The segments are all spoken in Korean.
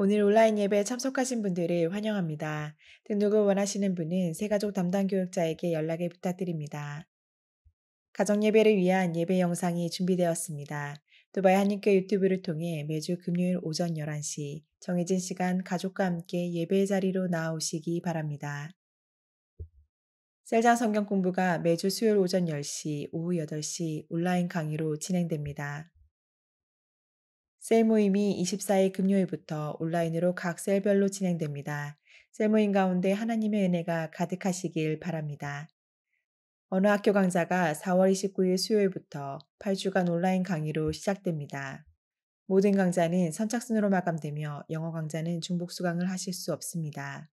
오늘 온라인 예배에 참석하신 분들을 환영합니다. 등록을 원하시는 분은 새가족 담당 교육자에게 연락을 부탁드립니다. 가정 예배를 위한 예배 영상이 준비되었습니다. 두바이 한인교회 유튜브를 통해 매주 금요일 오전 11시 정해진 시간 가족과 함께 예배의 자리로 나아오시기 바랍니다. 셀장 성경 공부가 매주 수요일 오전 10시, 오후 8시 온라인 강의로 진행됩니다. 셀 모임이 24일 금요일부터 온라인으로 각 셀별로 진행됩니다. 셀 모임 가운데 하나님의 은혜가 가득하시길 바랍니다. 언어학교 강좌가 4월 29일 수요일부터 8주간 온라인 강의로 시작됩니다. 모든 강좌는 선착순으로 마감되며 영어 강좌는 중복 수강을 하실 수 없습니다.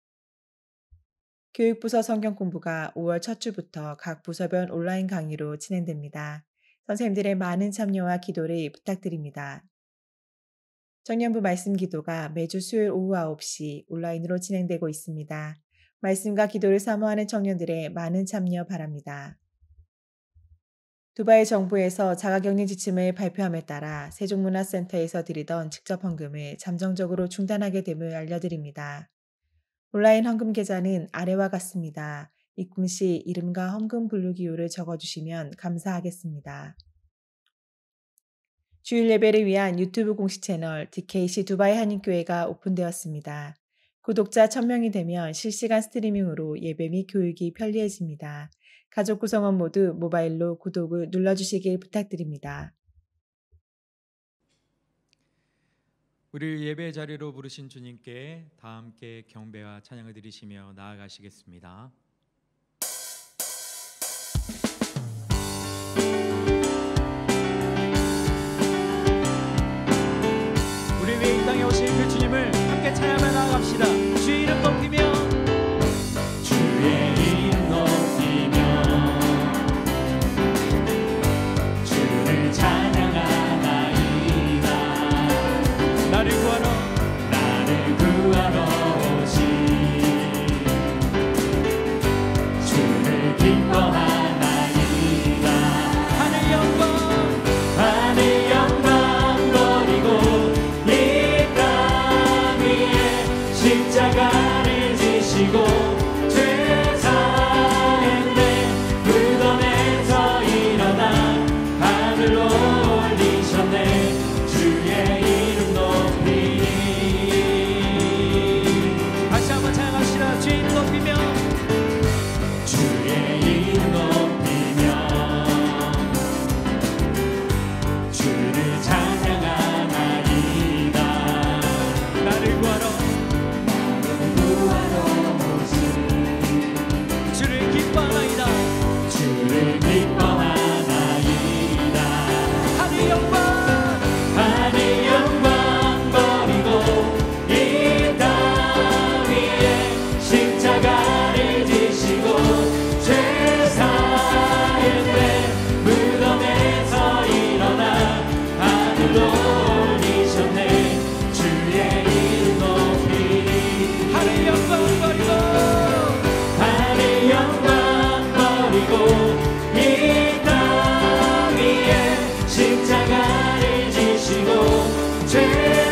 교육부서 성경 공부가 5월 첫 주부터 각 부서별 온라인 강의로 진행됩니다. 선생님들의 많은 참여와 기도를 부탁드립니다. 청년부 말씀 기도가 매주 수요일 오후 9시 온라인으로 진행되고 있습니다. 말씀과 기도를 사모하는 청년들의 많은 참여 바랍니다. 두바이 정부에서 자가격리 지침을 발표함에 따라 세종문화센터에서 드리던 직접 헌금을 잠정적으로 중단하게 됨을 알려드립니다. 온라인 헌금 계좌는 아래와 같습니다. 입금 시 이름과 헌금 분류 기호를 적어주시면 감사하겠습니다. 주일 예배를 위한 유튜브 공식 채널 DKC 두바이 한인교회가 오픈되었습니다. 구독자 1000명이 되면 실시간 스트리밍으로 예배 및 교육이 편리해집니다. 가족 구성원 모두 모바일로 구독을 눌러주시길 부탁드립니다. 우리를 예배 자리로 부르신 주님께 다 함께 경배와 찬양을 드리시며 나아가시겠습니다. 우리 위에 이 땅에 오신 그 주님을 함께 찬양하며 나아갑시다. 주의 이름 높이며 주의 이름 높이며 주를 찬양하나이다. 나를 구하러 오신 주를 기뻐하나이다. 하늘 영광 버리고 이 땅 위에 십자가를 지시고 죄 사했네. 무덤에서 일어나 하늘로 올리셨네. 주의 이름 높이니. 다시 한번 찬양합시다. 주의 이름 높이며 주의 이름 높이며 주를 찬양하나이다. 나를 구하러 오신 주를 기뻐하나이다. 주를 기뻐하나이다. 하늘 영광 버리고 이 땅 위에 십자가를 지시고 죄 사했네. 무덤에서 일어나 하늘로 올리셨네. 주의 이름 높이니. 하늘 영광 버리고 이 땅 위에 십자가를 지시고 죄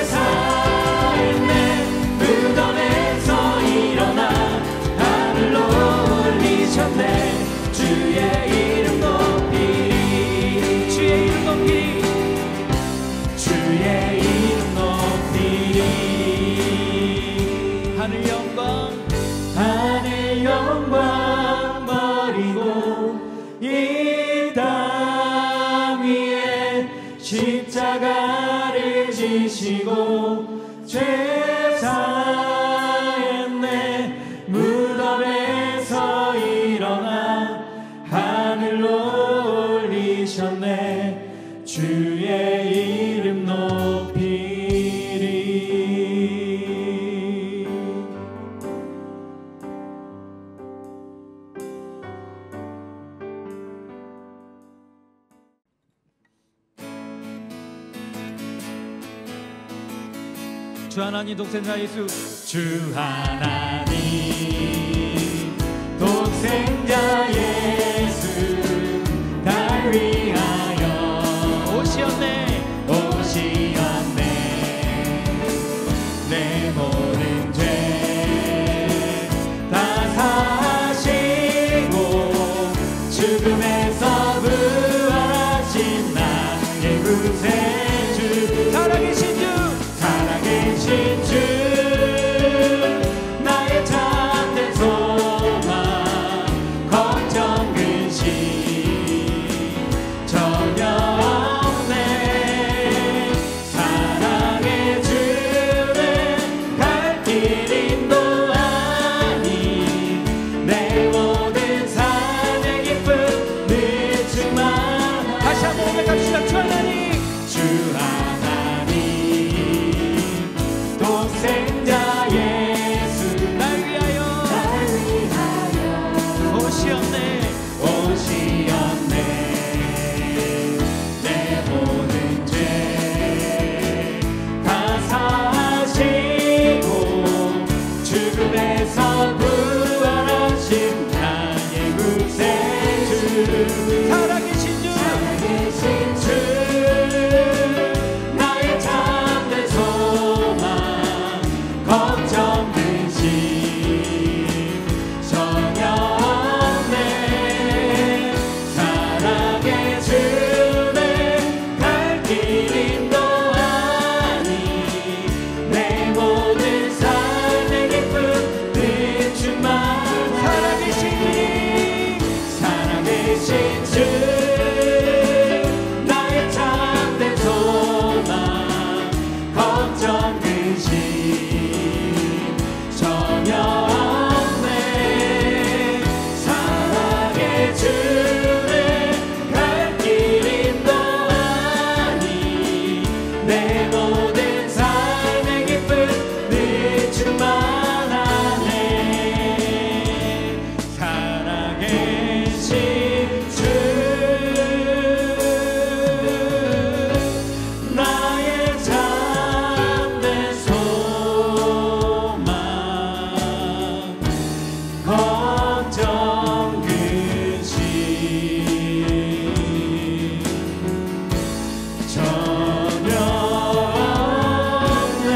사했네. 무덤에서 일어나 하늘로 올리셨네. 주의 이름 높이니. 주의 이름 높이니. 주의 이름 높이니. 하늘 영광 버리고 이 땅 위에 십자가를 지시고 죄 사했네. 무덤에서 일어나 하늘로 올리셨네. 주의 이름 높이리. 주 하나님 독생자 예수. 주 하나님 독생자 예수 날 위하여 오시었네. 내 죽음에서 부활하신 나의 구세주 살아계신 주 살아계신 주 나의 참된 소망 걱정 근심 전혀 없네 사랑의 주는 갈 길 인도하니 내 모든 삶의 기쁨 늘 주만 다시 한번 고백합시다. 주 하나님 주 하나님 독생자 예수 날 위하여 오시었네 오시었네 내 모든 죄 다 사하시고 죽음에서 부활하신 나의 구세주 살아계신 주 나의 참된 소망 걱정 근심 전혀 없네 사랑의 주는 갈 길 인도하니 내 모든 삶의 기쁨 늘 주만 살아계신 주 나의 참된 소망 걱정 근심 전혀 없네 사랑의 주는 갈 길 인도하니 내 모든 삶의 기쁨 늘 충만하네 살아계신 주 나의 참된 소망 걱정 근심 전혀 없네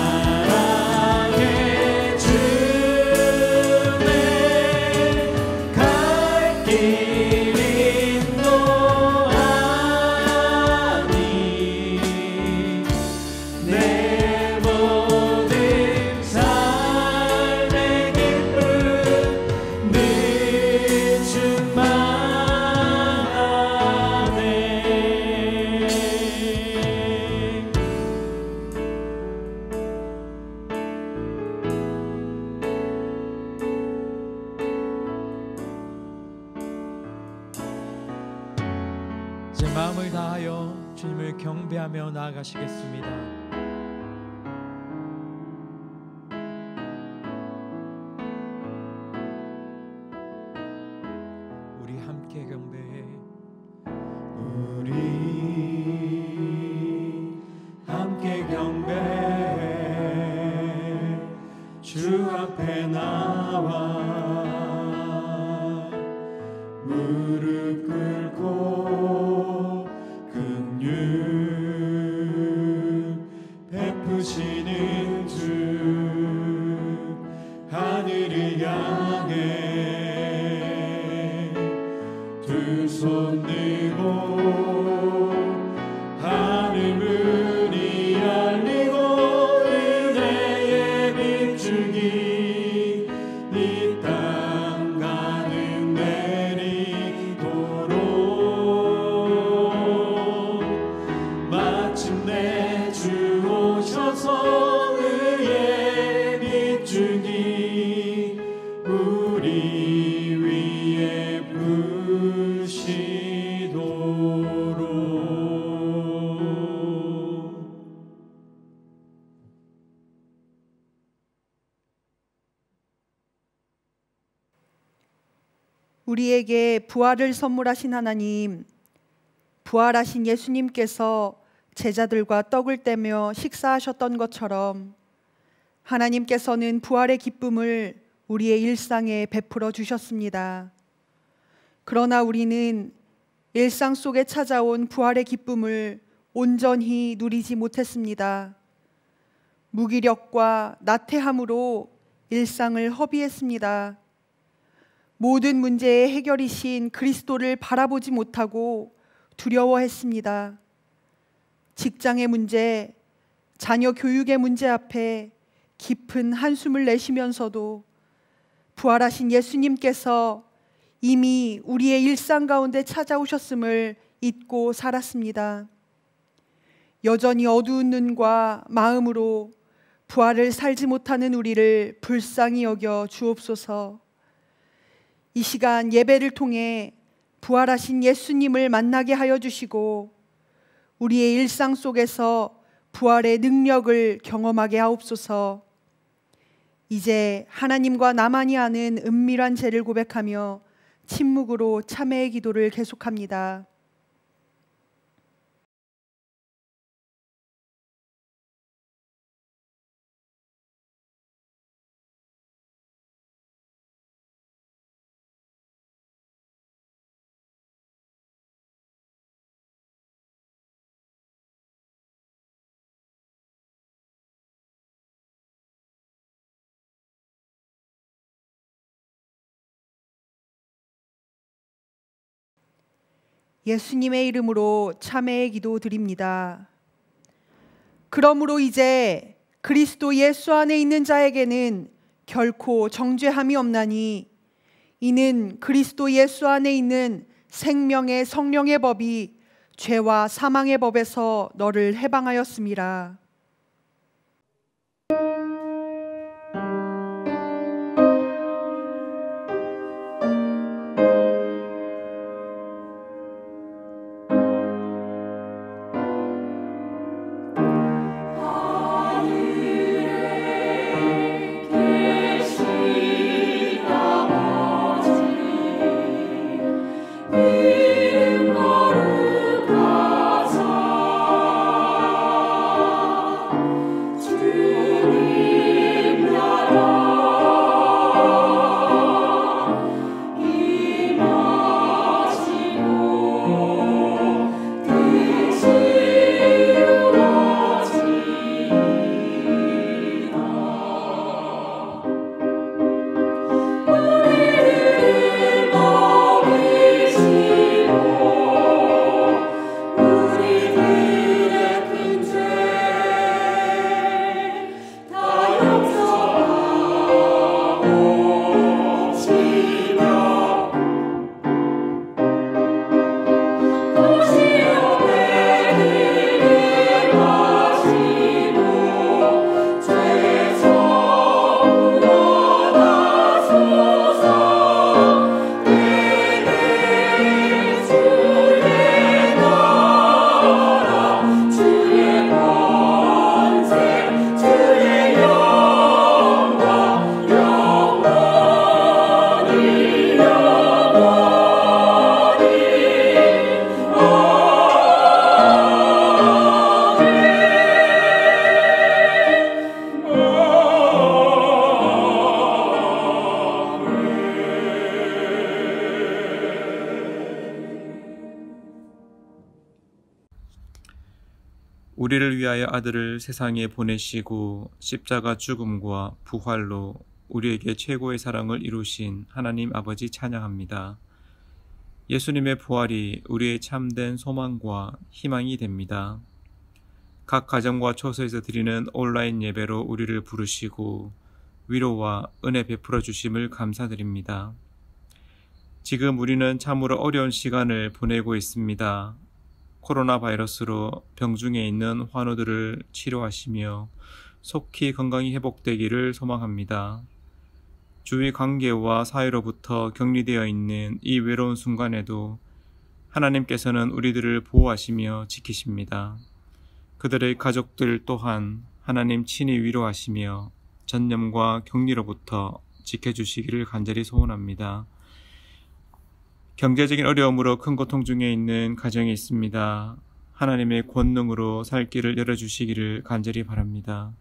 사랑의 주네 갈 길 인도하니 내 모든 삶의 기쁨 늘 충만하네 제 마음을 다하여 주님을 경배하며 나아가시겠습니다. 우리 함께 경배해 우리 함께 경배해 주 앞에 나와 무릎 꿇고 긍휼 베푸시는 주 하늘을 향해 두 손 들고 하늘 문이 열리고 은혜의 빛줄기 이 땅 가득 내리도록 마침내 주 오셔서 의의 빛줄기 우리 위에 부시도록 우리에게 부활을 선물하신 하나님, 부활하신 예수님께서 제자들과 떡을 떼며 식사하셨던 것처럼 하나님께서는 부활의 기쁨을 우리의 일상에 베풀어 주셨습니다. 그러나 우리는 일상 속에 찾아온 부활의 기쁨을 온전히 누리지 못했습니다. 무기력과 나태함으로 일상을 허비했습니다. 모든 문제의 해결이신 그리스도를 바라보지 못하고 두려워했습니다. 직장의 문제, 자녀 교육의 문제 앞에 깊은 한숨을 내쉬면서도 부활하신 예수님께서 이미 우리의 일상 가운데 찾아오셨음을 잊고 살았습니다. 여전히 어두운 눈과 마음으로 부활을 살지 못하는 우리를 불쌍히 여겨 주옵소서. 이 시간 예배를 통해 부활하신 예수님을 만나게 하여 주시고 우리의 일상 속에서 부활의 능력을 경험하게 하옵소서. 이제 하나님과 나만이 아는 은밀한 죄를 고백하며 침묵으로 참회의 기도를 계속합니다. 예수님의 이름으로 참회의 기도 드립니다. 그러므로 이제 그리스도 예수 안에 있는 자에게는 결코 정죄함이 없나니 이는 그리스도 예수 안에 있는 생명의 성령의 법이 죄와 사망의 법에서 너를 해방하였음이라. 우리를 위하여 아들을 세상에 보내시고 십자가 죽음과 부활로 우리에게 최고의 사랑을 이루신 하나님 아버지 찬양합니다. 예수님의 부활이 우리의 참된 소망과 희망이 됩니다. 각 가정과 처소에서 드리는 온라인 예배로 우리를 부르시고 위로와 은혜 베풀어 주심을 감사드립니다. 지금 우리는 참으로 어려운 시간을 보내고 있습니다. 코로나 바이러스로 병중에 있는 환우들을 치료하시며 속히 건강이 회복되기를 소망합니다. 주위 관계와 사회로부터 격리되어 있는 이 외로운 순간에도 하나님께서는 우리들을 보호하시며 지키십니다. 그들의 가족들 또한 하나님 친히 위로하시며 전염과 격리로부터 지켜주시기를 간절히 소원합니다. 경제적인 어려움으로 큰 고통 중에 있는 가정이 있습니다. 하나님의 권능으로 살 길을 열어주시기를 간절히 바랍니다.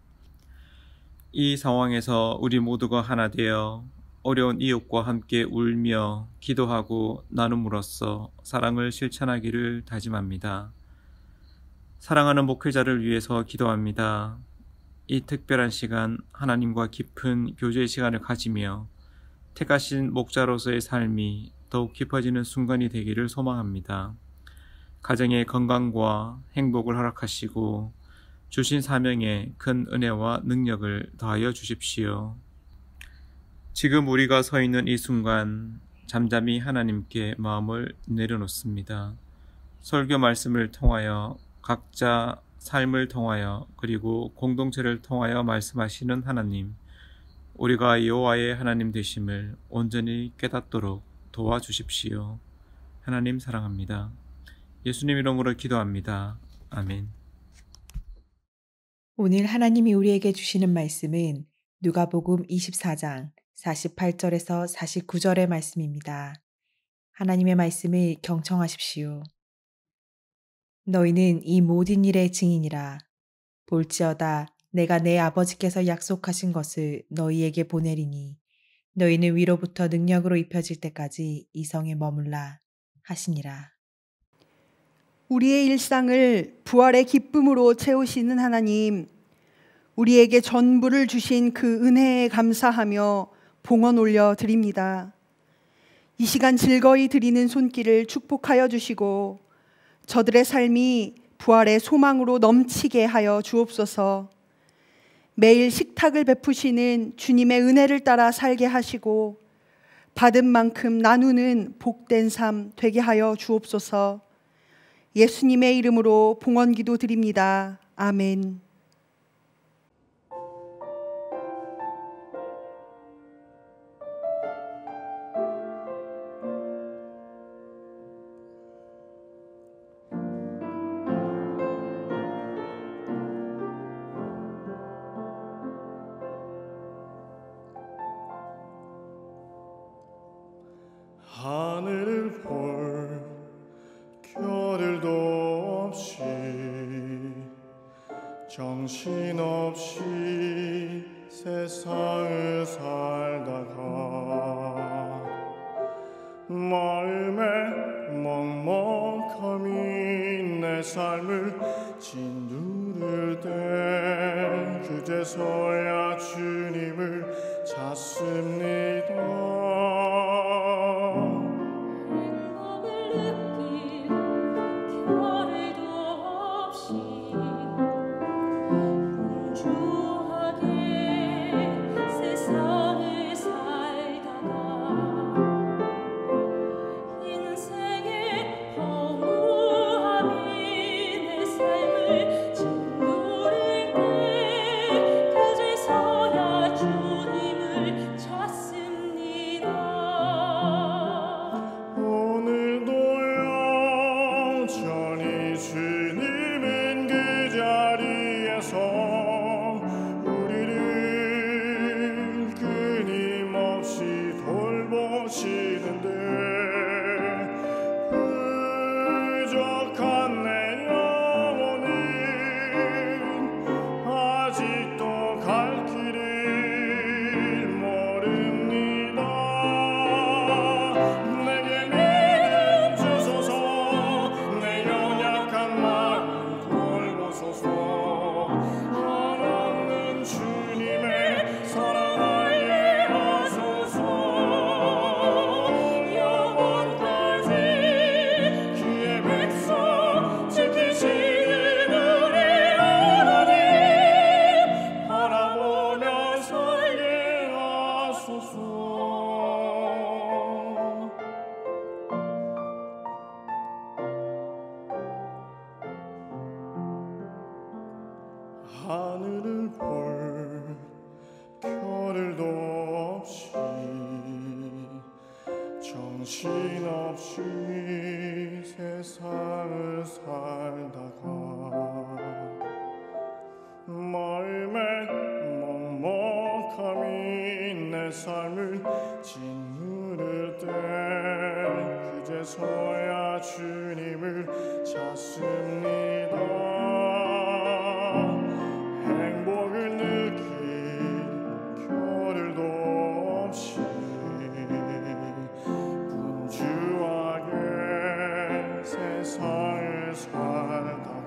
이 상황에서 우리 모두가 하나 되어 어려운 이웃과 함께 울며 기도하고 나눔으로써 사랑을 실천하기를 다짐합니다. 사랑하는 목회자를 위해서 기도합니다. 이 특별한 시간 하나님과 깊은 교제의 시간을 가지며 택하신 목자로서의 삶이 더욱 깊어지는 순간이 되기를 소망합니다. 가정의 건강과 행복을 허락하시고 주신 사명에 큰 은혜와 능력을 더하여 주십시오. 지금 우리가 서 있는 이 순간 잠잠히 하나님께 마음을 내려놓습니다. 설교 말씀을 통하여 각자 삶을 통하여 그리고 공동체를 통하여 말씀하시는 하나님, 우리가 여호와의 하나님 되심을 온전히 깨닫도록 도와주십시오. 하나님 사랑합니다. 예수님 이름으로 기도합니다. 아멘. 오늘 하나님이 우리에게 주시는 말씀은 누가복음 24장 48절에서 49절의 말씀입니다. 하나님의 말씀을 경청하십시오. 너희는 이 모든 일의 증인이라. 볼지어다 내가 내 아버지께서 약속하신 것을 너희에게 보내리니 너희는 위로부터 능력으로 입혀질 때까지 이 성에 머물라 하시니라. 우리의 일상을 부활의 기쁨으로 채우시는 하나님, 우리에게 전부를 주신 그 은혜에 감사하며 봉헌 올려 드립니다. 이 시간 즐거이 드리는 손길을 축복하여 주시고 저들의 삶이 부활의 소망으로 넘치게 하여 주옵소서. 매일 식탁을 베푸시는 주님의 은혜를 따라 살게 하시고 받은 만큼 나누는 복된 삶 되게 하여 주옵소서. 예수님의 이름으로 봉헌 기도 드립니다. 아멘. 하늘을 볼 겨를도 없이 정신없이 세상을 살다가 마음에 먹먹함이 내 삶을 짓누를 때 그제서야 주님을 찾습니다. 하늘을 볼 겨를도 없이 정신없이 세상을 살다가 마음에 먹먹함이 내 삶을 짓누를 때 그제서야 주님을 찾습니다. 행복을 느낄 겨를도 없이 분주하게 세상을 살다가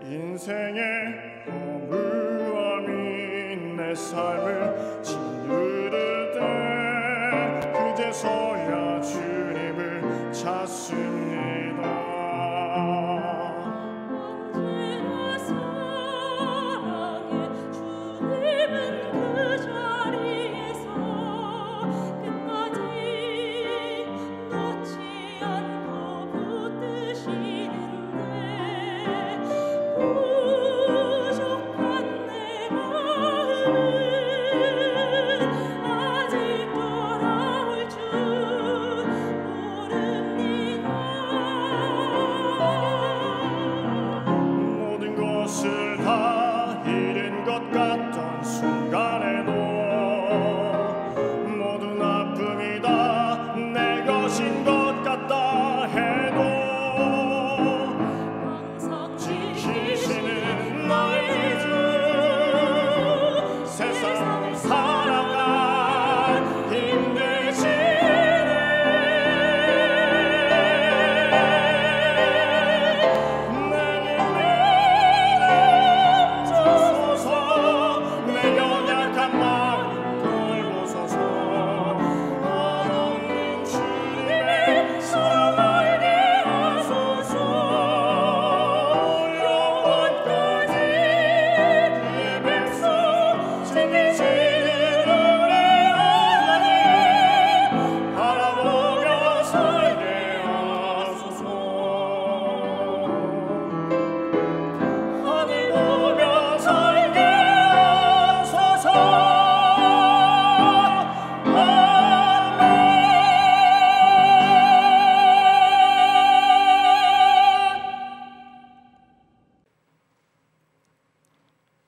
인생의 삶을 짓누르되 그제서야 주님을 찾습니다. 언제나 사랑해 주님은 그 자리에서 끝까지 놓지 않고 붙드시는데 부족한 내 마음은 아직 돌아올 줄 모릅니다. 모든 것을 다 잃은 것 같던 순간에도 모든 아픔이 다 내 것인 것 같다 해도 항상 지키시는 나의 주 세상을 살아갈 힘 되시네. 내게 믿음 주소서. 내 연약한 마음 돌보소서. 한없는 주님의 사랑 알게 하소서. 영원까지 그의 백성 지키시는 우리 하나님 바라보며 살게 하소서. 하늘 보며 살게 하소서.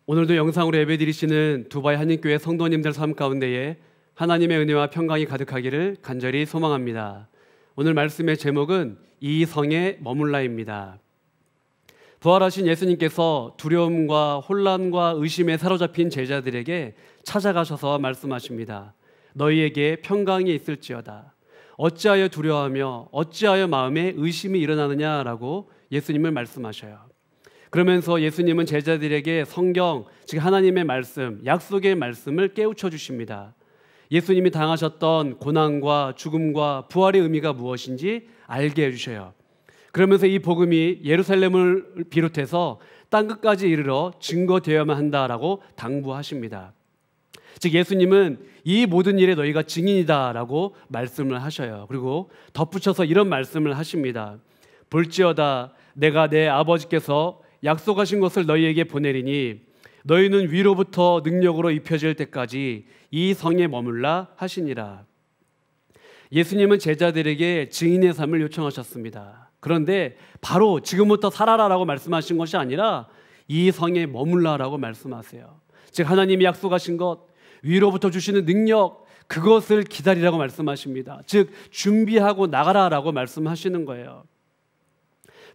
오늘도 영상으로 예배드리시는 두바이 한인교회 성도님들 삶 가운데에 하나님의 은혜와 평강이 가득하기를 간절히 소망합니다. 오늘 말씀의 제목은 이 성에 머물라입니다. 부활하신 예수님께서 두려움과 혼란과 의심에 사로잡힌 제자들에게 찾아가셔서 말씀하십니다. 너희에게 평강이 있을지어다. 어찌하여 두려워하며 어찌하여 마음에 의심이 일어나느냐라고 예수님을 말씀하셔요. 그러면서 예수님은 제자들에게 성경, 즉 하나님의 말씀, 약속의 말씀을 깨우쳐 주십니다. 예수님이 당하셨던 고난과 죽음과 부활의 의미가 무엇인지 알게 해주셔요. 그러면서 이 복음이 예루살렘을 비롯해서 땅끝까지 이르러 증거되어야만 한다라고 당부하십니다. 즉 예수님은 이 모든 일에 너희가 증인이다라고 말씀을 하셔요. 그리고 덧붙여서 이런 말씀을 하십니다. 볼지어다 내가 내 아버지께서 약속하신 것을 너희에게 보내리니 너희는 위로부터 능력으로 입혀질 때까지 이 성에 머물라 하시니라. 예수님은 제자들에게 증인의 삶을 요청하셨습니다. 그런데 바로 지금부터 살아라라고 말씀하신 것이 아니라 이 성에 머물라라고 말씀하세요. 즉 하나님이 약속하신 것, 위로부터 주시는 능력, 그것을 기다리라고 말씀하십니다. 즉 준비하고 나가라라고 말씀하시는 거예요.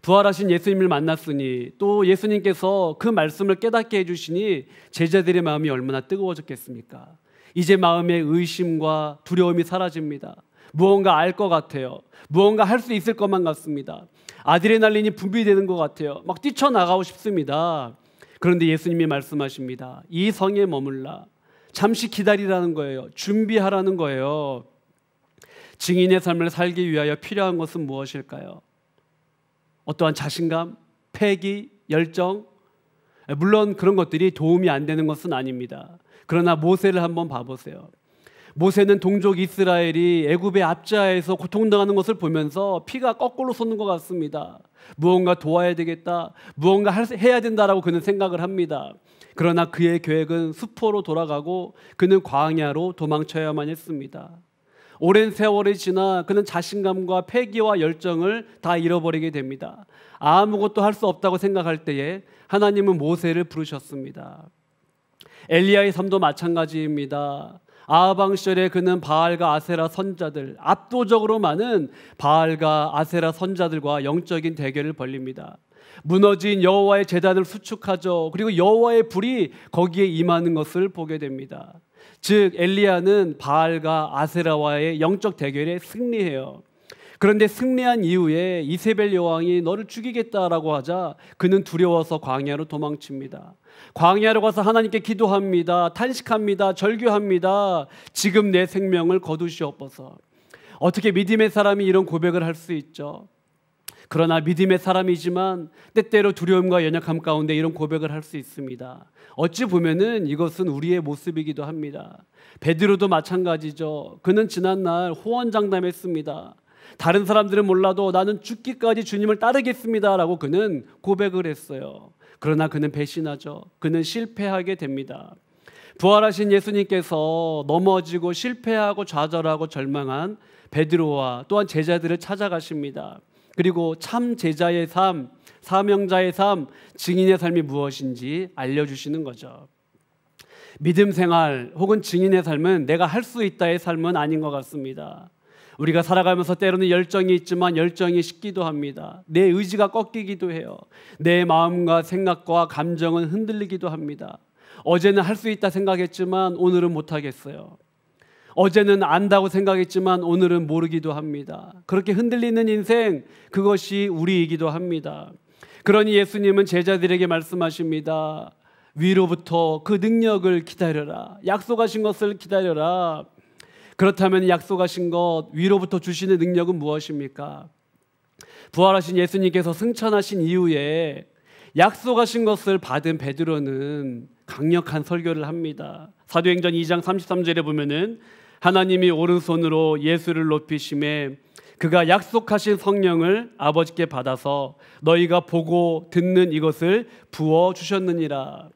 부활하신 예수님을 만났으니 또 예수님께서 그 말씀을 깨닫게 해주시니 제자들의 마음이 얼마나 뜨거워졌겠습니까? 이제 마음의 의심과 두려움이 사라집니다. 무언가 알 것 같아요. 무언가 할 수 있을 것만 같습니다. 아드레날린이 분비되는 것 같아요. 막 뛰쳐나가고 싶습니다. 그런데 예수님이 말씀하십니다. 이 성에 머물라. 잠시 기다리라는 거예요. 준비하라는 거예요. 증인의 삶을 살기 위하여 필요한 것은 무엇일까요? 어떠한 자신감, 패기, 열정, 물론 그런 것들이 도움이 안 되는 것은 아닙니다. 그러나 모세를 한번 봐보세요. 모세는 동족 이스라엘이 애굽의 압제하에서 고통당하는 것을 보면서 피가 거꾸로 솟는 것 같습니다. 무언가 도와야 되겠다, 무언가 해야 된다라고 그는 생각을 합니다. 그러나 그의 계획은 수포로 돌아가고 그는 광야로 도망쳐야만 했습니다. 오랜 세월이 지나 그는 자신감과 패기와 열정을 다 잃어버리게 됩니다. 아무것도 할 수 없다고 생각할 때에 하나님은 모세를 부르셨습니다. 엘리야의 삶도 마찬가지입니다. 아하방 시절에 그는 바알과 아세라 선자들, 압도적으로 많은 바알과 아세라 선자들과 영적인 대결을 벌립니다. 무너진 여호와의 제단을 수축하죠. 그리고 여호와의 불이 거기에 임하는 것을 보게 됩니다. 즉 엘리야는 바알과 아세라와의 영적 대결에 승리해요. 그런데 승리한 이후에 이세벨 여왕이 너를 죽이겠다라고 하자 그는 두려워서 광야로 도망칩니다. 광야로 가서 하나님께 기도합니다. 탄식합니다. 절규합니다. 지금 내 생명을 거두시옵소서. 어떻게 믿음의 사람이 이런 고백을 할 수 있죠? 그러나 믿음의 사람이지만 때때로 두려움과 연약함 가운데 이런 고백을 할 수 있습니다. 어찌 보면은 이것은 우리의 모습이기도 합니다. 베드로도 마찬가지죠. 그는 지난날 호언장담했습니다. 다른 사람들은 몰라도 나는 죽기까지 주님을 따르겠습니다라고 그는 고백을 했어요. 그러나 그는 배신하죠. 그는 실패하게 됩니다. 부활하신 예수님께서 넘어지고 실패하고 좌절하고 절망한 베드로와 또한 제자들을 찾아가십니다. 그리고 참 제자의 삶, 사명자의 삶, 증인의 삶이 무엇인지 알려주시는 거죠. 믿음 생활 혹은 증인의 삶은 내가 할 수 있다의 삶은 아닌 것 같습니다. 우리가 살아가면서 때로는 열정이 있지만 열정이 식기도 합니다. 내 의지가 꺾이기도 해요. 내 마음과 생각과 감정은 흔들리기도 합니다. 어제는 할 수 있다 생각했지만 오늘은 못하겠어요. 어제는 안다고 생각했지만 오늘은 모르기도 합니다. 그렇게 흔들리는 인생, 그것이 우리이기도 합니다. 그러니 예수님은 제자들에게 말씀하십니다. 위로부터 그 능력을 기다려라. 약속하신 것을 기다려라. 그렇다면 약속하신 것, 위로부터 주시는 능력은 무엇입니까? 부활하신 예수님께서 승천하신 이후에 약속하신 것을 받은 베드로는 강력한 설교를 합니다. 사도행전 2장 33절에 보면은 하나님이 오른손으로 예수를 높이심에 그가 약속하신 성령을 아버지께 받아서 너희가 보고 듣는 이것을 부어 주셨느니라.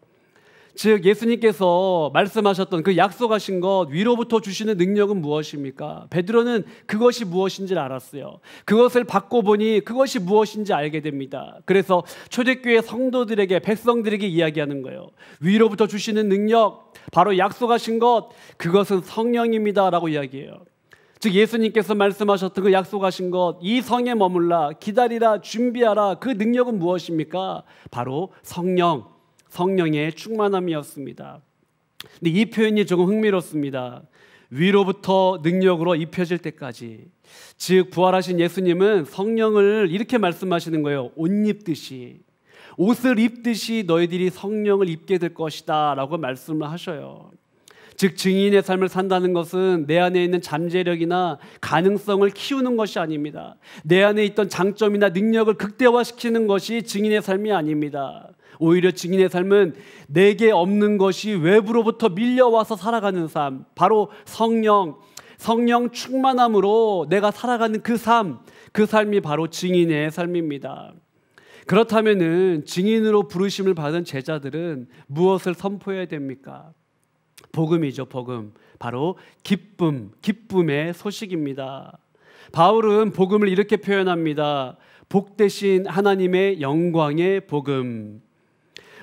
즉 예수님께서 말씀하셨던 그 약속하신 것, 위로부터 주시는 능력은 무엇입니까? 베드로는 그것이 무엇인지를 알았어요. 그것을 받고 보니 그것이 무엇인지 알게 됩니다. 그래서 초대교회 성도들에게, 백성들에게 이야기하는 거예요. 위로부터 주시는 능력, 바로 약속하신 것, 그것은 성령입니다 라고 이야기해요. 즉 예수님께서 말씀하셨던 그 약속하신 것, 이 성에 머물라, 기다리라, 준비하라, 그 능력은 무엇입니까? 바로 성령의 충만함이었습니다. 근데 이 표현이 조금 흥미롭습니다. 위로부터 능력으로 입혀질 때까지. 즉 부활하신 예수님은 성령을 이렇게 말씀하시는 거예요. 옷 입듯이, 옷을 입듯이 너희들이 성령을 입게 될 것이다 라고 말씀을 하셔요. 즉 증인의 삶을 산다는 것은 내 안에 있는 잠재력이나 가능성을 키우는 것이 아닙니다. 내 안에 있던 장점이나 능력을 극대화시키는 것이 증인의 삶이 아닙니다. 오히려 증인의 삶은 내게 없는 것이 외부로부터 밀려와서 살아가는 삶, 바로 성령 충만함으로 내가 살아가는 그 삶이 바로 증인의 삶입니다. 그렇다면은 증인으로 부르심을 받은 제자들은 무엇을 선포해야 됩니까? 복음이죠, 복음. 바로 기쁨의 소식입니다. 바울은 복음을 이렇게 표현합니다. 복되신 하나님의 영광의 복음.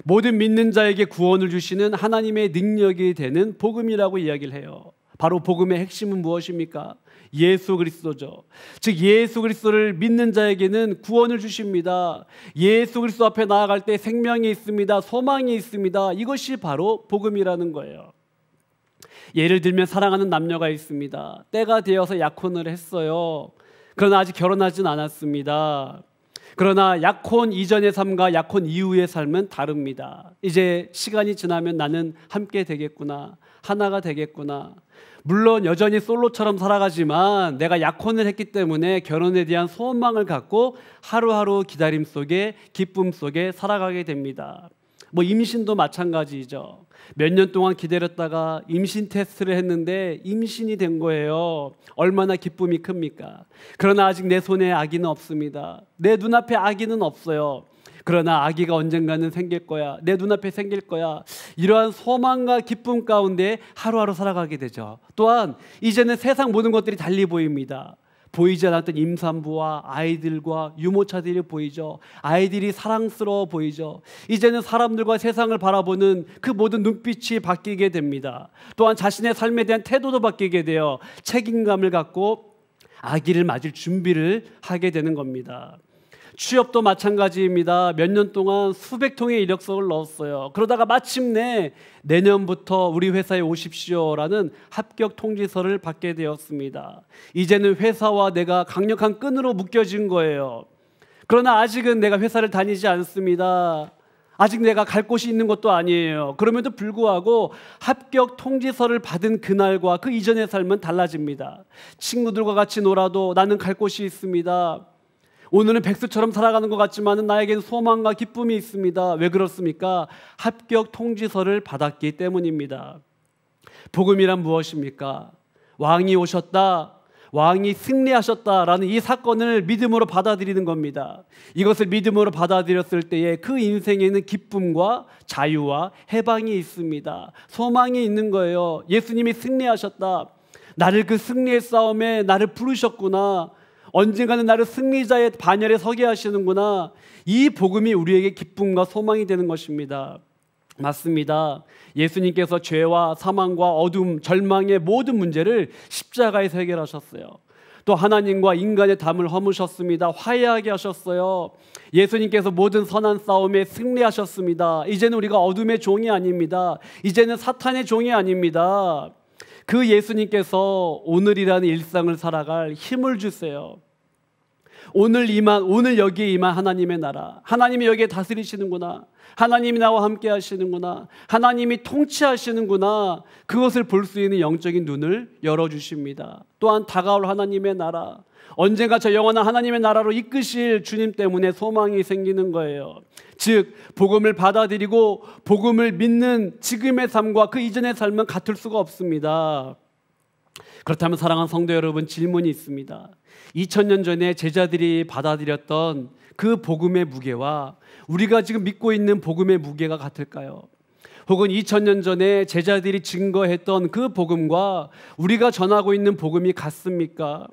모든 믿는 자에게 구원을 주시는 하나님의 능력이 되는 복음이라고 이야기를 해요. 바로 복음의 핵심은 무엇입니까? 예수 그리스도죠. 즉 예수 그리스도를 믿는 자에게는 구원을 주십니다. 예수 그리스도 앞에 나아갈 때 생명이 있습니다. 소망이 있습니다. 이것이 바로 복음이라는 거예요. 예를 들면 사랑하는 남녀가 있습니다. 때가 되어서 약혼을 했어요. 그러나 아직 결혼하진 않았습니다. 그러나 약혼 이전의 삶과 약혼 이후의 삶은 다릅니다. 이제 시간이 지나면 나는 함께 되겠구나, 하나가 되겠구나. 물론 여전히 솔로처럼 살아가지만 내가 약혼을 했기 때문에 결혼에 대한 소망을 갖고 하루하루 기다림 속에, 기쁨 속에 살아가게 됩니다. 임신도 마찬가지죠. 몇 년 동안 기다렸다가 임신 테스트를 했는데 임신이 된 거예요. 얼마나 기쁨이 큽니까? 그러나 아직 내 손에 아기는 없습니다. 내 눈앞에 아기는 없어요. 그러나 아기가 언젠가는 생길 거야. 내 눈앞에 생길 거야. 이러한 소망과 기쁨 가운데 하루하루 살아가게 되죠. 또한 이제는 세상 모든 것들이 달리 보입니다. 보이지 않았던 임산부와 아이들과 유모차들이 보이죠. 아이들이 사랑스러워 보이죠. 이제는 사람들과 세상을 바라보는 그 모든 눈빛이 바뀌게 됩니다. 또한 자신의 삶에 대한 태도도 바뀌게 돼요. 책임감을 갖고 아기를 맞을 준비를 하게 되는 겁니다. 취업도 마찬가지입니다. 몇 년 동안 수백 통의 이력서를 넣었어요. 그러다가 마침내 내년부터 우리 회사에 오십시오라는 합격 통지서를 받게 되었습니다. 이제는 회사와 내가 강력한 끈으로 묶여진 거예요. 그러나 아직은 내가 회사를 다니지 않습니다. 아직 내가 갈 곳이 있는 것도 아니에요. 그럼에도 불구하고 합격 통지서를 받은 그날과 그 이전의 삶은 달라집니다. 친구들과 같이 놀아도 나는 갈 곳이 있습니다. 오늘은 백수처럼 살아가는 것 같지만 나에겐 소망과 기쁨이 있습니다. 왜 그렇습니까? 합격 통지서를 받았기 때문입니다. 복음이란 무엇입니까? 왕이 오셨다, 왕이 승리하셨다라는 이 사건을 믿음으로 받아들이는 겁니다. 이것을 믿음으로 받아들였을 때에 그 인생에는 기쁨과 자유와 해방이 있습니다. 소망이 있는 거예요. 예수님이 승리하셨다. 나를 그 승리의 싸움에 나를 부르셨구나. 언젠가는 나를 승리자의 반열에 서게 하시는구나. 이 복음이 우리에게 기쁨과 소망이 되는 것입니다. 맞습니다. 예수님께서 죄와 사망과 어둠, 절망의 모든 문제를 십자가에서 해결하셨어요. 또 하나님과 인간의 담을 허무셨습니다. 화해하게 하셨어요. 예수님께서 모든 선한 싸움에 승리하셨습니다. 이제는 우리가 어둠의 종이 아닙니다. 이제는 사탄의 종이 아닙니다. 그 예수님께서 오늘이라는 일상을 살아갈 힘을 주세요. 오늘 여기에 임한 하나님의 나라, 하나님이 여기에 다스리시는구나, 하나님이 나와 함께 하시는구나, 하나님이 통치하시는구나, 그것을 볼 수 있는 영적인 눈을 열어주십니다. 또한 다가올 하나님의 나라, 언젠가 저 영원한 하나님의 나라로 이끄실 주님 때문에 소망이 생기는 거예요. 즉 복음을 받아들이고 복음을 믿는 지금의 삶과 그 이전의 삶은 같을 수가 없습니다. 그렇다면 사랑하는 성도 여러분, 질문이 있습니다. 2000년 전에 제자들이 받아들였던 그 복음의 무게와 우리가 지금 믿고 있는 복음의 무게가 같을까요? 혹은 2000년 전에 제자들이 증거했던 그 복음과 우리가 전하고 있는 복음이 같습니까?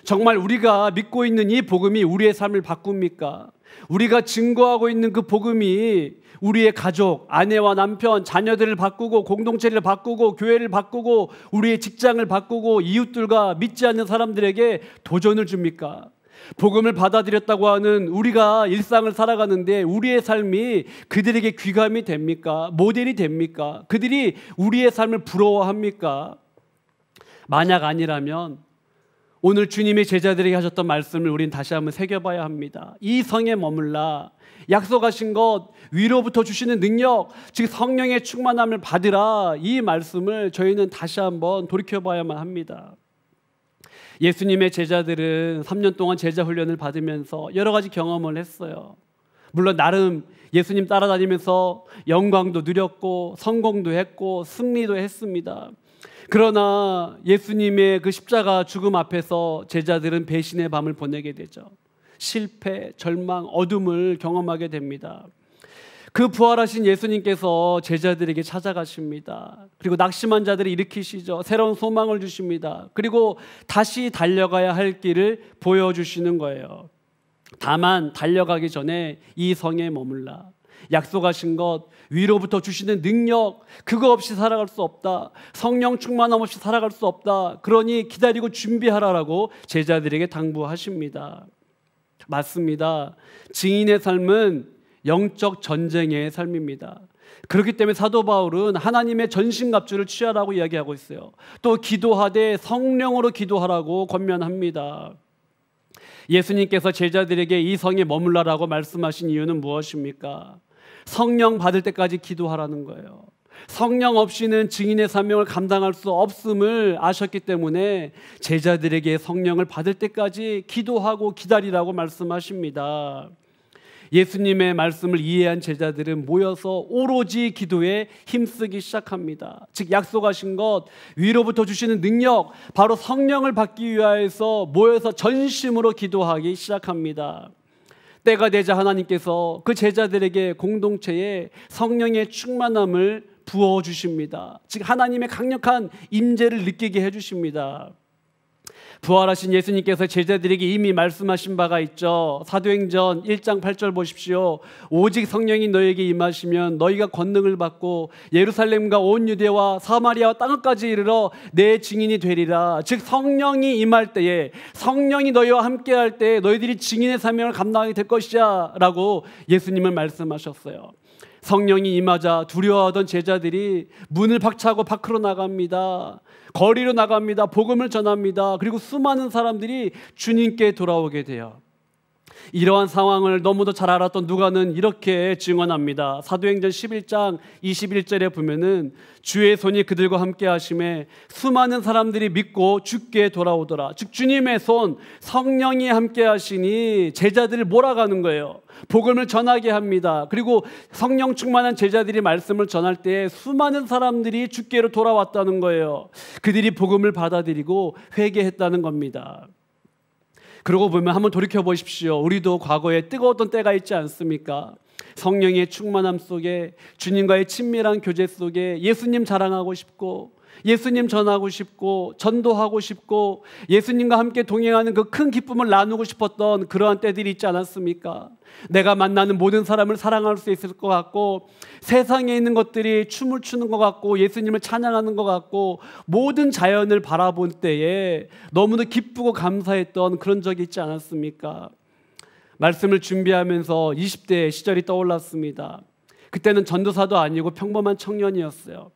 정말 우리가 믿고 있는 이 복음이 우리의 삶을 바꿉니까? 우리가 증거하고 있는 그 복음이 우리의 가족, 아내와 남편, 자녀들을 바꾸고 공동체를 바꾸고 교회를 바꾸고 우리의 직장을 바꾸고 이웃들과 믿지 않는 사람들에게 도전을 줍니까? 복음을 받아들였다고 하는 우리가 일상을 살아가는데 우리의 삶이 그들에게 귀감이 됩니까? 모델이 됩니까? 그들이 우리의 삶을 부러워합니까? 만약 아니라면 오늘 주님이 제자들에게 하셨던 말씀을 우린 다시 한번 새겨봐야 합니다. 이 성에 머물라, 약속하신 것, 위로부터 주시는 능력, 즉 성령의 충만함을 받으라, 이 말씀을 저희는 다시 한번 돌이켜봐야만 합니다. 예수님의 제자들은 3년 동안 제자 훈련을 받으면서 여러 가지 경험을 했어요. 물론 나름 예수님 따라다니면서 영광도 누렸고 성공도 했고 승리도 했습니다. 그러나 예수님의 그 십자가 죽음 앞에서 제자들은 배신의 밤을 보내게 되죠. 실패, 절망, 어둠을 경험하게 됩니다. 그 부활하신 예수님께서 제자들에게 찾아가십니다. 그리고 낙심한 자들을 일으키시죠. 새로운 소망을 주십니다. 그리고 다시 달려가야 할 길을 보여주시는 거예요. 다만 달려가기 전에 이 성에 머물라, 약속하신 것, 위로부터 주시는 능력, 그거 없이 살아갈 수 없다. 성령 충만함 없이 살아갈 수 없다. 그러니 기다리고 준비하라라고 제자들에게 당부하십니다. 맞습니다. 증인의 삶은 영적 전쟁의 삶입니다. 그렇기 때문에 사도 바울은 하나님의 전신갑주를 취하라고 이야기하고 있어요. 또 기도하되 성령으로 기도하라고 권면합니다. 예수님께서 제자들에게 이 성에 머물라라고 말씀하신 이유는 무엇입니까? 성령 받을 때까지 기도하라는 거예요. 성령 없이는 증인의 사명을 감당할 수 없음을 아셨기 때문에 제자들에게 성령을 받을 때까지 기도하고 기다리라고 말씀하십니다. 예수님의 말씀을 이해한 제자들은 모여서 오로지 기도에 힘쓰기 시작합니다. 즉 약속하신 것, 위로부터 주시는 능력, 바로 성령을 받기 위하여서 모여서 전심으로 기도하기 시작합니다. 때가 되자 하나님께서 그 제자들에게 공동체에 성령의 충만함을 부어주십니다. 즉 하나님의 강력한 임재를 느끼게 해주십니다. 부활하신 예수님께서 제자들에게 이미 말씀하신 바가 있죠. 사도행전 1장 8절 보십시오. 오직 성령이 너에게 임하시면 너희가 권능을 받고 예루살렘과 온 유대와 사마리아와 땅끝까지 이르러 내 증인이 되리라. 즉 성령이 임할 때에, 성령이 너희와 함께할 때에 너희들이 증인의 사명을 감당하게 될 것이야 라고 예수님은 말씀하셨어요. 성령이 임하자 두려워하던 제자들이 문을 박차고 밖으로 나갑니다. 거리로 나갑니다. 복음을 전합니다. 그리고 수많은 사람들이 주님께 돌아오게 돼요. 이러한 상황을 너무도 잘 알았던 누가는 이렇게 증언합니다. 사도행전 11장 21절에 보면은 주의 손이 그들과 함께 하심에 수많은 사람들이 믿고 주께 돌아오더라. 즉 주님의 손, 성령이 함께 하시니 제자들을 몰아가는 거예요. 복음을 전하게 합니다. 그리고 성령 충만한 제자들이 말씀을 전할 때 수많은 사람들이 주께로 돌아왔다는 거예요. 그들이 복음을 받아들이고 회개했다는 겁니다. 그러고 보면 한번 돌이켜 보십시오. 우리도 과거에 뜨거웠던 때가 있지 않습니까? 성령의 충만함 속에, 주님과의 친밀한 교제 속에 예수님 자랑하고 싶고, 예수님 전하고 싶고, 전도하고 싶고, 예수님과 함께 동행하는 그 큰 기쁨을 나누고 싶었던 그러한 때들이 있지 않았습니까? 내가 만나는 모든 사람을 사랑할 수 있을 것 같고, 세상에 있는 것들이 춤을 추는 것 같고, 예수님을 찬양하는 것 같고, 모든 자연을 바라볼 때에 너무도 기쁘고 감사했던 그런 적이 있지 않았습니까? 말씀을 준비하면서 20대 시절이 떠올랐습니다. 그때는 전도사도 아니고 평범한 청년이었어요.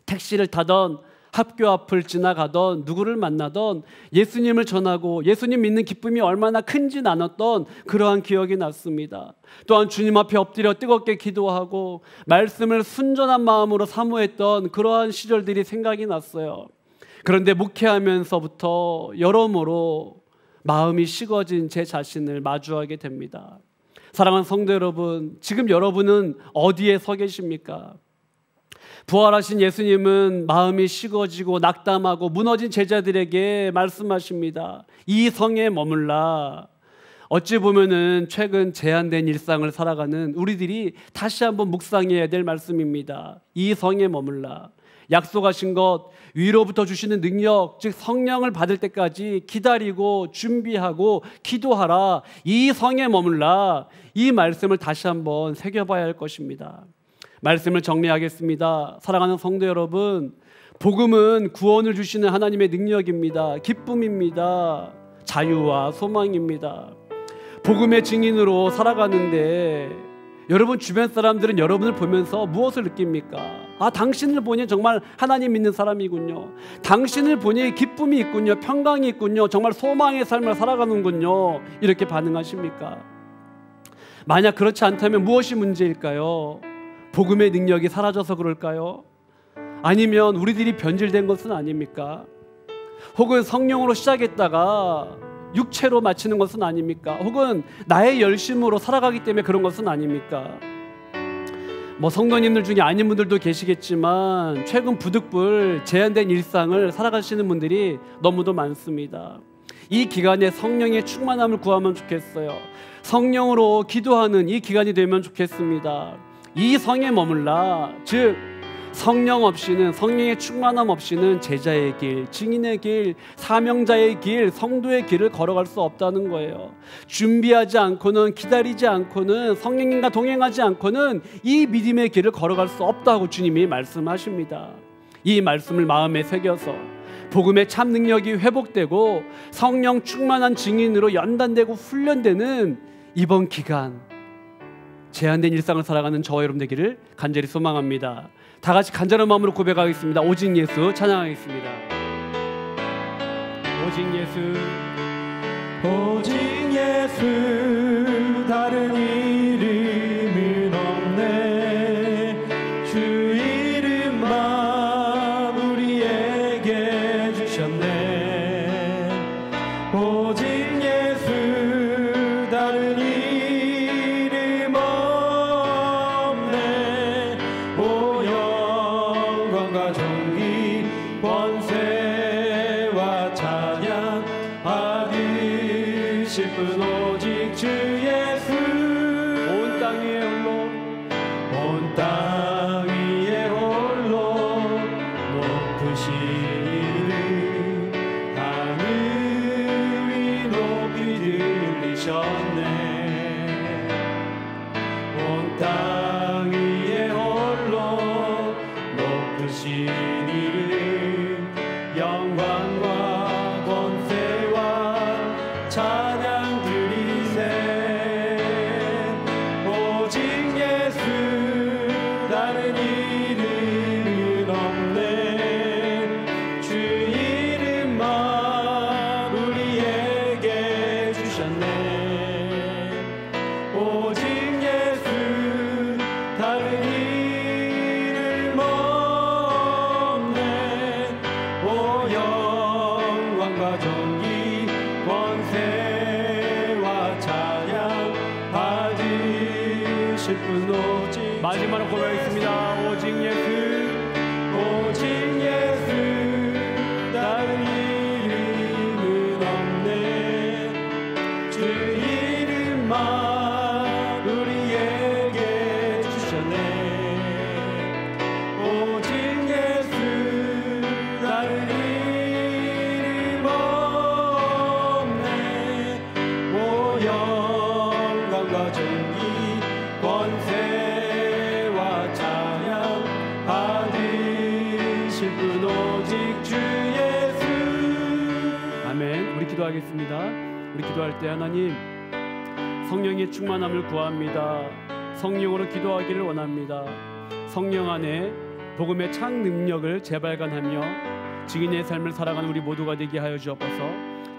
택시를 타던, 학교 앞을 지나가던, 누구를 만나던 예수님을 전하고 예수님 믿는 기쁨이 얼마나 큰지 나눴던 그러한 기억이 났습니다. 또한 주님 앞에 엎드려 뜨겁게 기도하고 말씀을 순전한 마음으로 사모했던 그러한 시절들이 생각이 났어요. 그런데 목회하면서부터 여러모로 마음이 식어진 제 자신을 마주하게 됩니다. 사랑하는 성도 여러분, 지금 여러분은 어디에 서 계십니까? 부활하신 예수님은 마음이 식어지고 낙담하고 무너진 제자들에게 말씀하십니다. 이 성에 머물라. 어찌 보면은 최근 제한된 일상을 살아가는 우리들이 다시 한번 묵상해야 될 말씀입니다. 이 성에 머물라. 약속하신 것, 위로부터 주시는 능력, 즉 성령을 받을 때까지 기다리고 준비하고 기도하라. 이 성에 머물라. 이 말씀을 다시 한번 새겨봐야 할 것입니다. 말씀을 정리하겠습니다. 사랑하는 성도 여러분, 복음은 구원을 주시는 하나님의 능력입니다. 기쁨입니다. 자유와 소망입니다. 복음의 증인으로 살아가는데 여러분 주변 사람들은 여러분을 보면서 무엇을 느낍니까? 아, 당신을 보니 정말 하나님 믿는 사람이군요. 당신을 보니 기쁨이 있군요. 평강이 있군요. 정말 소망의 삶을 살아가는군요. 이렇게 반응하십니까? 만약 그렇지 않다면 무엇이 문제일까요? 복음의 능력이 사라져서 그럴까요? 아니면 우리들이 변질된 것은 아닙니까? 혹은 성령으로 시작했다가 육체로 마치는 것은 아닙니까? 혹은 나의 열심으로 살아가기 때문에 그런 것은 아닙니까? 성도님들 중에 아닌 분들도 계시겠지만 최근 부득불 제한된 일상을 살아가시는 분들이 너무도 많습니다. 이 기간에 성령의 충만함을 구하면 좋겠어요. 성령으로 기도하는 이 기간이 되면 좋겠습니다. 이 성에 머물라. 즉 성령 없이는, 성령의 충만함 없이는 제자의 길, 증인의 길, 사명자의 길, 성도의 길을 걸어갈 수 없다는 거예요. 준비하지 않고는, 기다리지 않고는, 성령님과 동행하지 않고는 이 믿음의 길을 걸어갈 수 없다고 주님이 말씀하십니다. 이 말씀을 마음에 새겨서 복음의 참 능력이 회복되고 성령 충만한 증인으로 연단되고 훈련되는 이번 기간, 제한된 일상을 살아가는 저와 여러분 되기를 간절히 소망합니다. 다 같이 간절한 마음으로 고백하겠습니다. 오직 예수 찬양하겠습니다. 오직 예수, 오직 예수, 다른 이름은 없네. 주 이름만 우리에게 주셨네. 오직 예수, 다른 이름 없네. 오 영광과 존귀, 권세와 찬양 받으실 분 오직 주 예수. 온 땅 위에 홀로, 온 땅 위에 홀로 높으신 이름, 하늘 영광과 존귀 권세와 찬양 받으실 분 오직 마지막으로 고백하겠습니다. 오직 예수, 오직 예수 다른 이름은 없네 주 이름만 우리에게 주셨네 오직 예수 다른 이름 없네 오 영광과 존귀 권세와 찬양 받으실 분 오직 주 예수. 아멘. 우리 기도하겠습니다. 우리 기도할 때 하나님 성령의 충만함을 구합니다. 성령으로 기도하기를 원합니다. 성령 안에 복음의 창 능력을 재발견하며 증인의 삶을 살아가는 우리 모두가 되게 하여 주옵소서.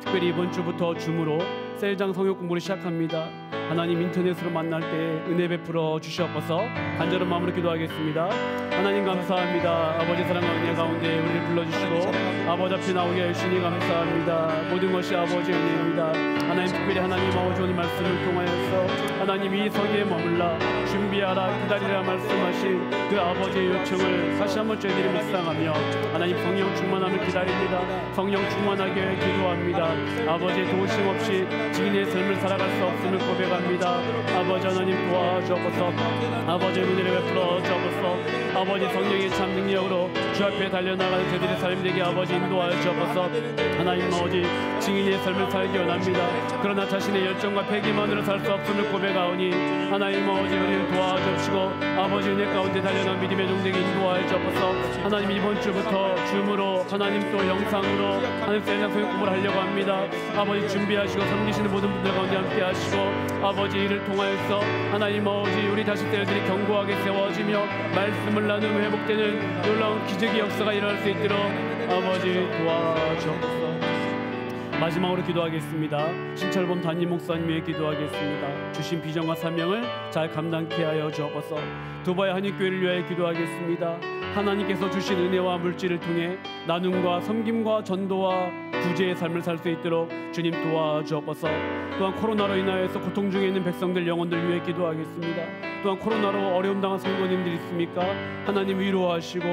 특별히 이번 주부터 줌으로 셀장 성역 공부를 시작합니다. 하나님 인터넷으로 만날 때 은혜 베풀어 주시옵소서. 간절한 마음으로 기도하겠습니다. 하나님 감사합니다. 아버지 사랑과 은혜 가운데 우리를 불러주시고 아버지 앞에 나오게 하시니 감사합니다. 모든 것이 아버지의 은혜입니다. 하나님 특별히 하나님 아버지 오늘 말씀을 통하여서 하나님 이 성에 머물라 준비하라 기다리라 말씀하신 그 아버지의 요청을 다시 한번 저희들이 묵상하며 하나님 성령 충만함을 기다립니다. 성령 충만하게 기도합니다. 아버지의 도우심 없이 증인의 삶을 살아갈 수 없음을 고백합니다. 아버지 하나님 도와주옵소서. 아버지의 은혜를 베풀어 주옵소서. 아버지 성령의 참 능력으로 주 앞에 달려나가는 저희들의 삶이 되게 아버지 인도하여 주옵소서. 하나님 아버지 증인의 삶을 살기 원합니다. 그러나 자신의 열정과 패기만으로 살 수 없음을 고백하오니 하나님 아버지 우리를 도와주시고 아버지 은혜 가운데 달려난 믿음의 동력이 인도하여 주옵소서. 하나님 이번 주부터 줌으로 하나님 또 영상으로 하나님 셀장 성역 공부를 하려고 합니다. 아버지 준비하시고 섬기시는 모든 분들 가운데 함께 하시고 아버지 이를 통하여서 하나님 아버지 우리 자식들이 견고하게 세워지며 말씀을 나누며 회복되는 놀라운 기적의 역사가 일어날 수 있도록 아버지 도와주옵소서. 마지막으로 기도하겠습니다. 신철범 담임 목사님의 기도하겠습니다. 주신 비전과 사명을 잘 감당케 하여 주옵소서. 두바이 한인교회를 위하여 기도하겠습니다. 하나님께서 주신 은혜와 물질을 통해 나눔과 섬김과 전도와 구제의 삶을 살 수 있도록 주님 도와주옵소서. 또한 코로나로 인하여서 고통 중에 있는 백성들 영혼들 위해 기도하겠습니다. 또한 코로나로 어려움 당한 성도님들 있습니까? 하나님 위로하시고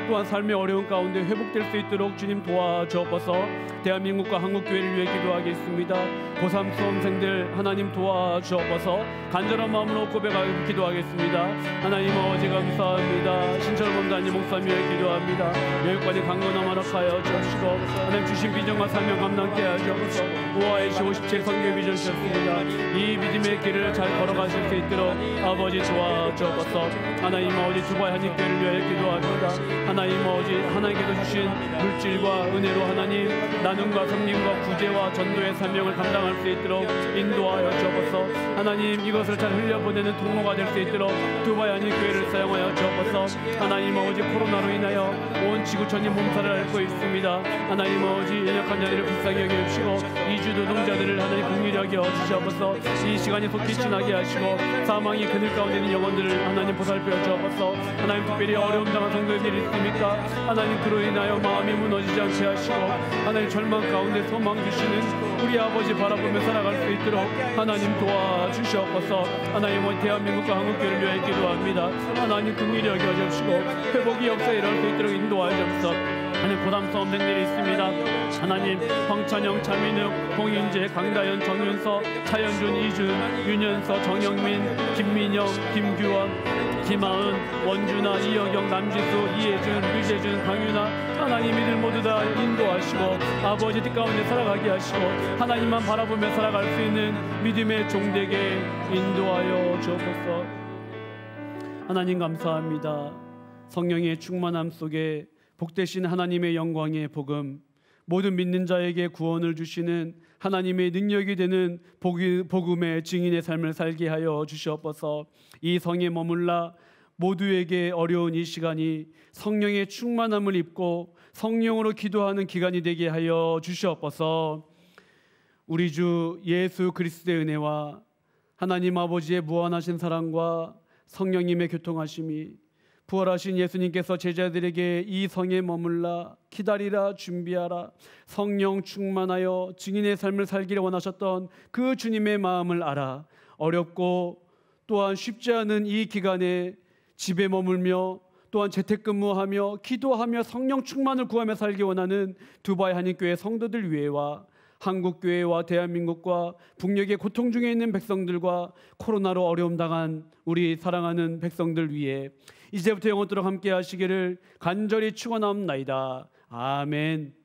또한 삶의 어려운 가운데 회복될 수 있도록 주님 도와주옵소서. 대한민국과 한국교회를 위해 기도하겠습니다. 고3 수험생들 하나님 도와주옵소서. 간절한 마음으로 고백하고 기도하겠습니다. 하나님 아버지 감사합니다. 신철범 담임 목사님 위해 기도합니다. 여기까지 강건함하러 가여 주옵시고 하나님 주신 비전과 사명 감당케 하여 주옵소서. 우아의시 57 선교 비전 주셨습니다. 이 믿음의 길을 잘 걸어가실 수 있도록 아버지 도와주옵소서. 하나님 아버지 두바이 한인교회를 위하여 기도합니다. 하나님 아버지 하나님께서 주신 물질과 은혜로 하나님 나눔과 섬김과 구제와 전도의 사명을 감당할 수 있도록 인도하여 주옵소서. 하나님 이것을 잘 흘려보내는 통로가 될 수 있도록 두바이 한인교회를 사용하여 주옵소서. 하나님 아버지 코로나로 인하여 온 지구촌이 몸살을 앓고 있습니다. 하나님 아버지 연약한 자들을 불쌍히 여겨주시고 이주 노동자들을 하나님 긍휼히 여겨 주시옵소서. 이 시간이 속히 지나게 하시고 사망이 그늘 가운데 있는 영혼들을 하나님 보살펴 주옵소서. 하나님 특별히 어려움 당한 성도들이 있습니까? 하나님 그로 인하여 마음이 무너지지 않게 하시고 하나님 절망 가운데 소망 주시는 우리 아버지 바라보며 살아갈 수 있도록 하나님 도와주시옵소서. 하나님 대한민국과 한국교회를 위하여 기도합니다. 하나님 긍휼히 여겨 주시고 회복이 역사에 일어날 수 있도록 인도하여 주옵소서. 하나님 고담 수험생들이 있습니다. 하나님 황찬영, 차민욱, 홍인재, 강다현, 정윤서, 차현준, 이준, 윤현서, 정영민, 김민영, 김규원, 김하은, 원준아, 이여경, 남지수, 이혜준, 유재준, 강윤아 하나님 이들 모두 다 인도하시고 아버지 뜻 가운데 살아가게 하시고 하나님만 바라보며 살아갈 수 있는 믿음의 종되게 인도하여 주옵소서. 하나님 감사합니다. 성령의 충만함 속에 복되신 하나님의 영광의 복음, 모든 믿는 자에게 구원을 주시는 하나님의 능력이 되는 복음의 증인의 삶을 살게 하여 주시옵소서. 이 성에 머물라 모두에게 어려운 이 시간이 성령의 충만함을 입고 성령으로 기도하는 기간이 되게 하여 주시옵소서. 우리 주 예수 그리스도의 은혜와 하나님 아버지의 무한하신 사랑과 성령님의 교통하심이 부활하신 예수님께서 제자들에게 이 성에 머물라, 기다리라, 준비하라, 성령 충만하여 증인의 삶을 살기를 원하셨던 그 주님의 마음을 알아 어렵고 또한 쉽지 않은 이 기간에 집에 머물며 또한 재택근무하며 기도하며 성령 충만을 구하며 살기 원하는 두바이 한인교회 성도들 위해와 한국교회와 대한민국과 북녘의 고통 중에 있는 백성들과 코로나로 어려움 당한 우리 사랑하는 백성들 위해 이제부터 영원토록 함께 하시기를 간절히 축원하옵나이다. 아멘.